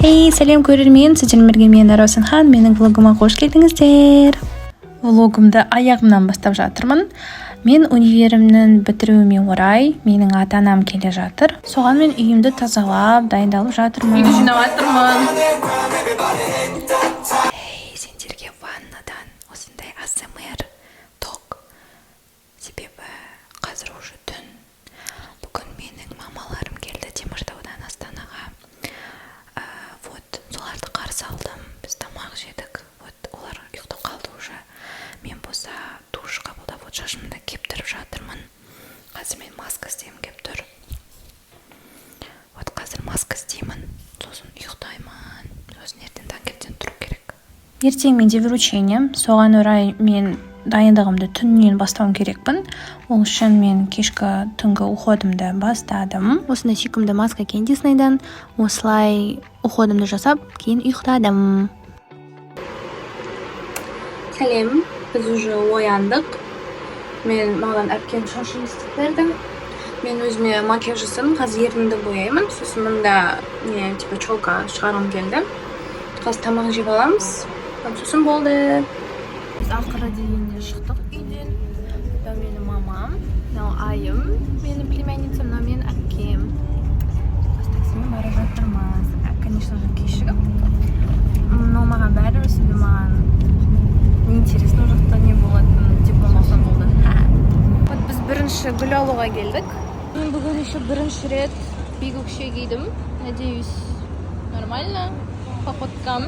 Сәлем көрермен, сіздермен бірге мен Раусанхан, менің влогыма қош келдіңіздер. Влогымды аяғымнан бастап жатырмын. Мен универімнің бітіруіме орай менің ата-анам келе жатыр. Соған мен үйімді тазалап, дайындалып жатырмын. Үйді жинап жатырмын. Сендерге ваннадан осындай АСМР ток. Себебі қазір уже түн. Бүгін менің мамаларым келді Теміртаудан Астанаға. Соларды қарсы алдым. Біз тамақ жедік. Олар ұйықтап қалды уже. Мен болса душ қабылдап, шашымды кептіріп жатырмын. Қазір мен маска істеймін кеп тұр. Қазір маска істеймін. Сосын ұйықтаймын. Сосын ертең таңертең тұру керек. Ертең менде вручение. Соған орай мен дайындығымды түннен бастауым керекпін. Ол үшін мен кешкі түнгі уходымды бастадым. Осындай сүйкімді маска екен Диснейден. Осылай уходымды жасап, кейін ұйықтадым. Сәлем, біз уже ояндық. Мен маған әпкем шашын істеп бердім. Мен өзіме макияж жасадым, қазір ернімді бояймын. Сосын мұнда челка шығарғым келді. Қазір тамақ жеп аламыз. Сосын болды. Біз ақыры дегенде шықтық үйден. Мынау менің мамам, мынау айым, менің племянницам, мынау менің әпкем. Таксимен бара жатырмыз. Конечно же, кешігіп. Но маған бәрібір себебі маған неинтересно жақта не болатын диплом алсам болды. Біз бірінші гүл алуға келдік. Мен бүгін еще бірінші рет бигөкше кидім. Надеюсь, нормально. Походкам.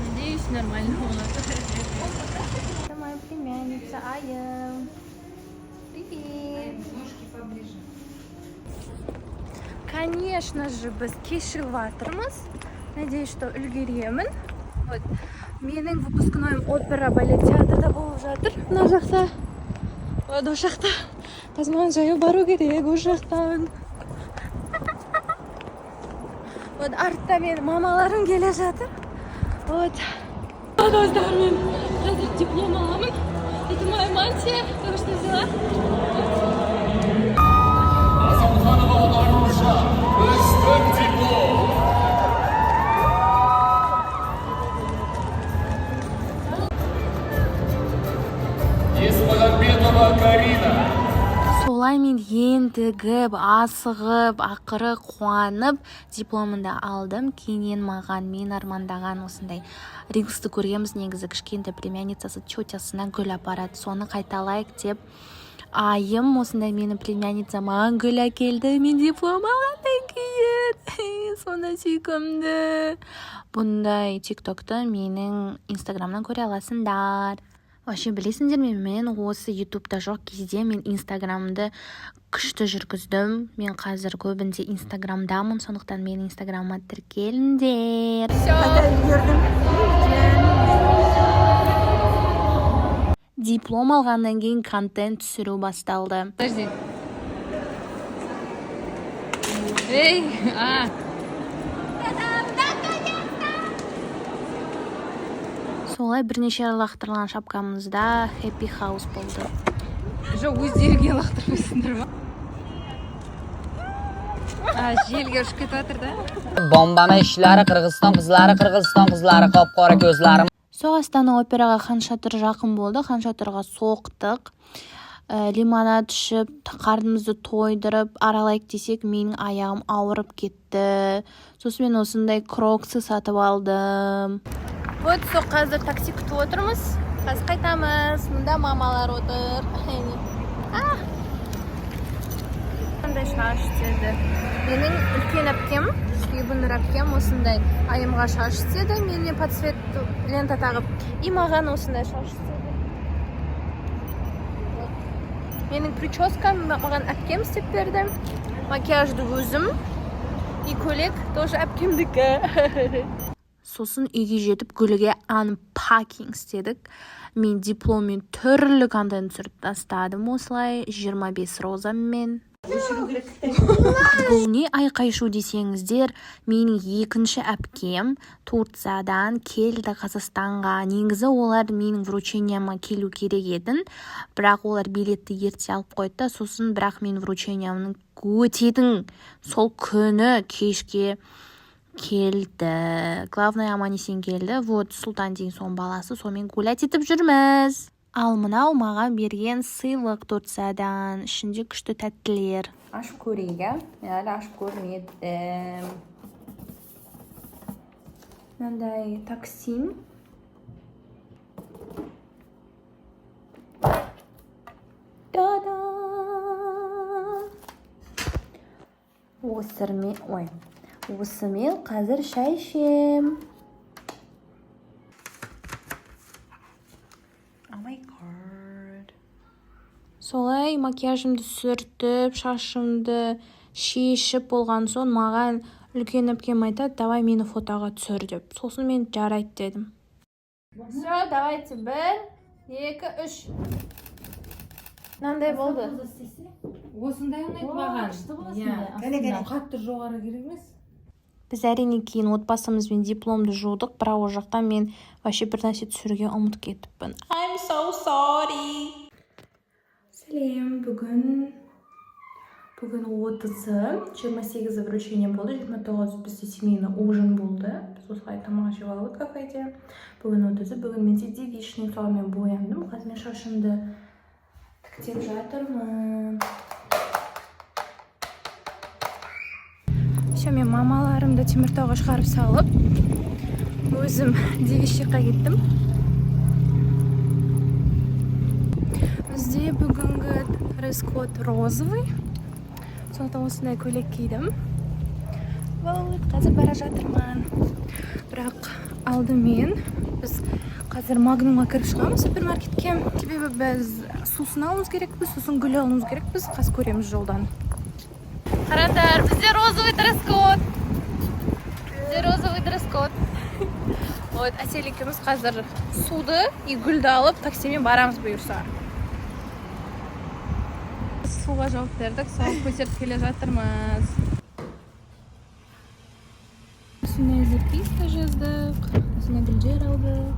Надеюсь, нормально будет. Это моя племянница Ая. Привет. Ножки поближе. Конечно же, біз кешігіп жатырмыз. Надеюсь, что үлгеремін. Менің выпускнойым опера балет театрда болып жатыр. Мына жақта. Ол жақта. Қазір маған жаяу бару керек ол жақтан. Артта менің мамаларым келе жатыр. Достармен қазір диплом аламын. Это моя мантия. Только что взяла. Солай мен ентігіп, асығып, ақыры қуанып дипломымды алдым. Кейіннен маған мен армандаған осындай рилсті көргенбіз, негізі кішкентай племянницасы тетясына гүл апарады. Соны қайталайық деп айым осындай менің племянницам маған гүл әкелді. Мен диплом алғаннан кейін. Сондай сүйкімді. Бұндай тиктокты менің инстаграмнан көре аласыңдар. Вообще білесіңдер ме, мен осы ютубта жоқ кезде мен инстаграмды күшті жүргіздім. Мен қазір көбінде инстаграмдамын, сондықтан мен инстаграмға тіркеліңдер. Диплом алғаннан кейін контент түсіру басталды. Подожди. Солай бірнеше лақтырған шапкамызда Happy House болды. Жоқ, өздерге лақтырмайсыңдар ма? Желге ұшып кетіп жатыр да. Bombama ishlari Qirg'iziston qizlari qop-qora ko'zlarim. Астана операға Хан Шатыр жақын болды. Хан Шатырға соқтық. Лимонад ішіп, қарнымызды тойдырып, аралайық десек, менің аяғым ауырып кетті. Сосын мен осындай кроксы сатып алдым. Қазір такси күтіп отырмыз. Қазір қайтамыз. Мұнда мамалар отыр. Қандай шаш істеді. Менің үлкен әпкем, Сүйбінір әпкем осындай айымға шаш істеді. Менің подсвет лента тағып, и маған осындай шаш істеді. Менің прическам маған әпкем істеп берді. Макияжды өзім. И көйлек тоже әпкемдікі. Сосын үйге жетіп гүлге unpacking істедік. Мен дипломмен түрлі контент түсіріп тастадым осылай 25 розаммен. Бұл не айқай-шу десеңіздер, менің екінші әпкем Турциядан келді Қазақстанға. Негізі олар менің врученияма келу керек еді, бірақ олар билетті ерте алып қойды. Сосын бірақ менің вручениямның өтетін сол күні кешке келді. Главное, аман-есен келді. Вот Сұлтан деген соның баласы, сонымен гулять етіп жүрміз. Ал мынау маған берген сыйлық Турциядан. Ішінде күшті тәттілер. Ашып көрейік, мен әлі ашып көрмедім. Мынандай таксим. Та-да! Осымен қазір шай ішем. Солай макияжымды сүртіп, шашымды шешіп болған соң маған үлкен әпкем айтады, давай мені фотоға түсір деп. Сосын мен жарайды дедім. Все, давайте 1, 2, 3. Мынандай болды. Осындай ұнайды маған. Кәне қатты жоғары керек емес. Біз әрине кейін отбасымызбен дипломды жудық, бірақ ол жақтан мен вообще бір нәрсе түсіруге ұмытып кетіппін. I'm so sorry. Сәлем, бүгін 30-ы, 28-і вручение болды, 29-і бізде семейный ужин болды. Біз осылай тамақ жеп алдық кафеде. Бүгін 30-і, бүгін менде девичный, соған мен бояндым. Қазір мен шашымды тіктеп жатырмын. Все, мен мамаларымды Теміртауға шығарып салып, өзім девичникқа кеттім. Бізде бүгінгі дресс-код розовый. Сондықтан осындай көйлек кидім. Вот, қазір бара жатырмын. Бірақ алдымен біз қазір Магнумға кіріп шығамыз супермаркетке. Себебі біз сусын алуымыз керекпіз, сосын гүл алуымыз керекпіз. Қазір көреміз жолдан. Қараңдар, бізде розовый дресс-код. Вот, Әсел екеуміз қазір суды и гүлді алып таксимен барамыз бұйырса. Суға жауап бердік, соған көтеріп келе жатырмыз. Үстіне записка жаздық, үстіне гүлдер алдық.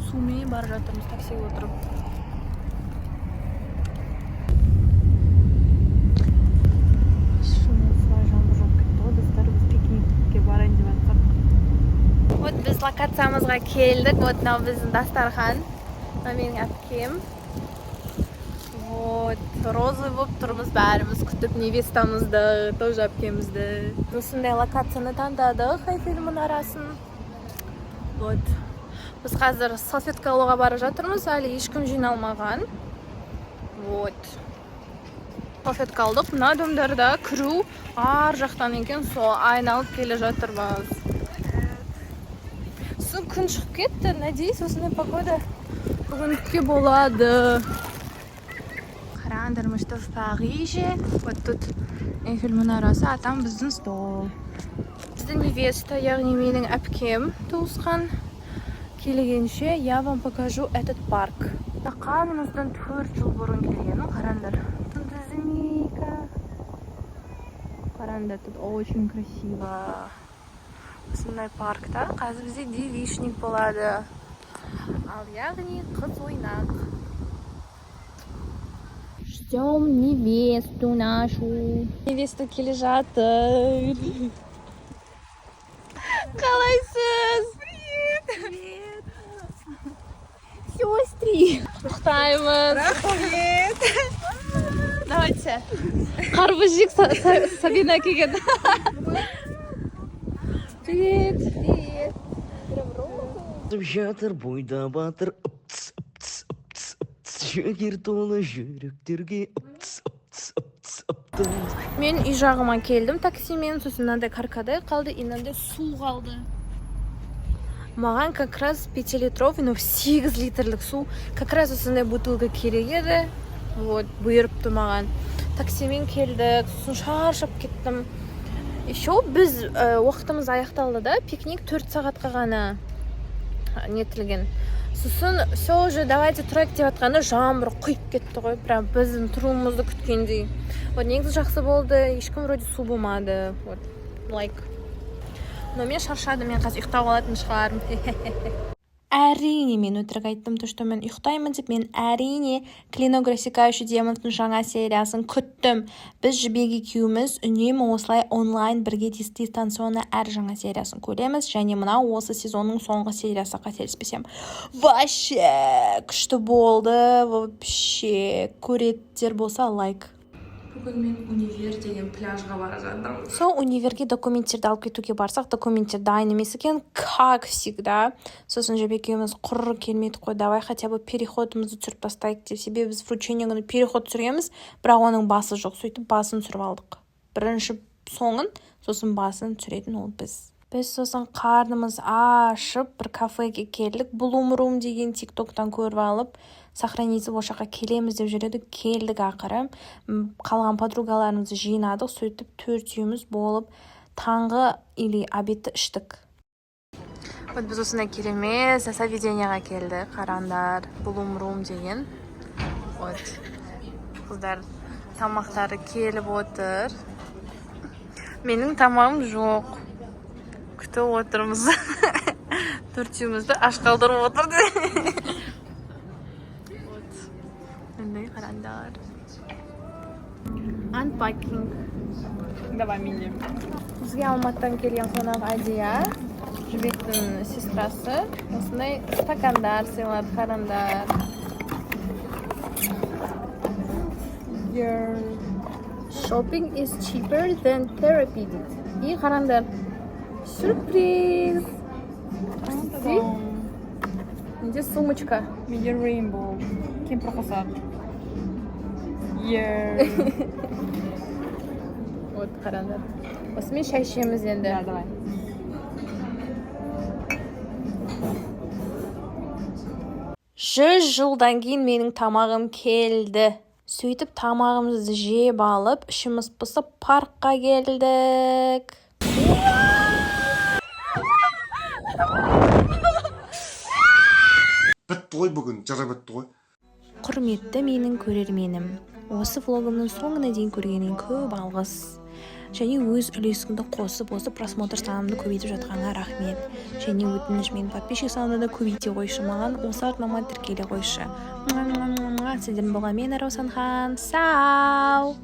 Сумен бара жатырмыз таксиге отырып. Вот біз локациямызға келдік. Вот мынау біздің дастархан. Мына менің әпкем. Вот, розовый болып тұрмыз бәріміз күтіп невестамызды, тоже әпкемізді. Осындай локацияны таңдадық, Айфель мұнарасын. Вот. Біз қазір салфетка алуға бара жатырмыз, әлі ешкім жиналмаған. Вот. Салфетка алдық, мына дөмдерді кіру ар жақтан екен, сол айналып келе жатырмыз. Сосын күн шығып кетті, надеюсь, осындай погода бүгінге болады. Қараңдар, мы что в Париже. Вот тут Эйфель мұнарасы, а там біздің стол. Біздің невеста, яғни менің әпкем туысқан. Келгенше я вам покажу этот парк. Тақанымыздан 4 жыл бұрын келгенім. Қараңдар. Тут змейка. Қараңдар, тут очень красиво. Осындай паркта қазір бізде девичник болады. Ал яғни қыз ойнақ. Ждем невесту нашу. Невеста келе жатыр. Қалайсыз? Привет. Сестри. Құттықтаймыз. Рахмет. Давайте. Қарбыз жек Сабина келген. Привет. Привет. Жатыр бойда батыр, шөгер толы жүректерге. Мен үй жағыма келдім таксимен, сосын мынандай каркадай қалды, инандай су қалды. Маған как раз 5 литровый, но 8 литрлік су, как раз осындай бутылка керек еді. Вот, бұйырыпты маған. Таксимен келдік, сосын шаршап кеттім. Еще біз уақытымыз аяқталды да, пикник 4 сағатқа ғана нетілген. Сосын все уже давайте тұрайық деп жатқанда жаңбыр құйып кетті ғой, прям біздің тұруымызды күткендей. Вот негізі жақсы болды, ешкім вроде су болмады. Вот like. Но мен шаршадым, мен қазір ұйықтап алатын шығармын. Әрине мен өтірік айттым, то что мен ұйықтаймын деп, мен әрине Клинок рассекающий демондың жаңа сериясын күттім. Біз жібек екеуміз үнемі осылай онлайн бірге дистанционно әр жаңа сериясын көреміз, және мынау осы сезонның соңғы сериясы, қателеспесем. Вообще күшті болды, вообще көреттер болса лайк. Бүгін мен универ деген пляжға бара жатырмын. Сол универге документтерді алып кетуге барсақ, документтер дайын емес екен, как всегда. Сосын жібек екеуміз құр келмейді қой, давай хотя бы переходымызды түсіріп тастайық деп. Себебі біз вручение күні переход түсіреміз, бірақ оның басы жоқ. Сөйтіп басын түсіріп алдық. Бірінші соңын, сосын басын түсіретін ол біз. Біз сосын қарнымыз ашып бір кафеге келдік. Bloom Room деген тиктоктан көріп алып, сохраниться ол жаққа келеміз деп жүреді. Келдік ақыры. Қалған подругаларымызды жинадық. Сөйтіп 4-іміз болып таңғы или обедті іштік. Вот біз осындай керемет заведениеға келді. Қарандар, Bloom Room деген. Вот. Қыздар тамақтары келіп отыр. Менің тамағым жоқ. Күтіп отырмыз. 4-імізді аш қалдырып отырды. Мындай қарандар. Unpacking. Давай менде. Бізге Алматыдан келген қонақ Адия, жібектің сестрасы. Осындай стакандар сыйлады, қарандар. Your shopping is cheaper than therapy дейді. И қарандар. Сюрприз! Си? Менде сумочка. Менде Rainbow. Кемпір қосақ. Вот, қарандар. Осымен шай ішеміз енді. Да, давай. Жылдан кейін менің тамағым келді. Сөйтіп тамағымызды жеп алып, ішіміз пысып паркқа келдік. Бітті ғой бүгін, жара бітті ғой. Құрметті менің көрерменім, осы влогымның соңына дейін көргенің көп алғыс. Және өз үлесіңді қосып, осы просмотр санымды көбейтіп жатқанға рахмет. Және өтініш, мен подписчик санымды да көбейте қойшы, маған осы артнама тіркеле қойшы. Сіздердің болған мен Раусанхан. Сау!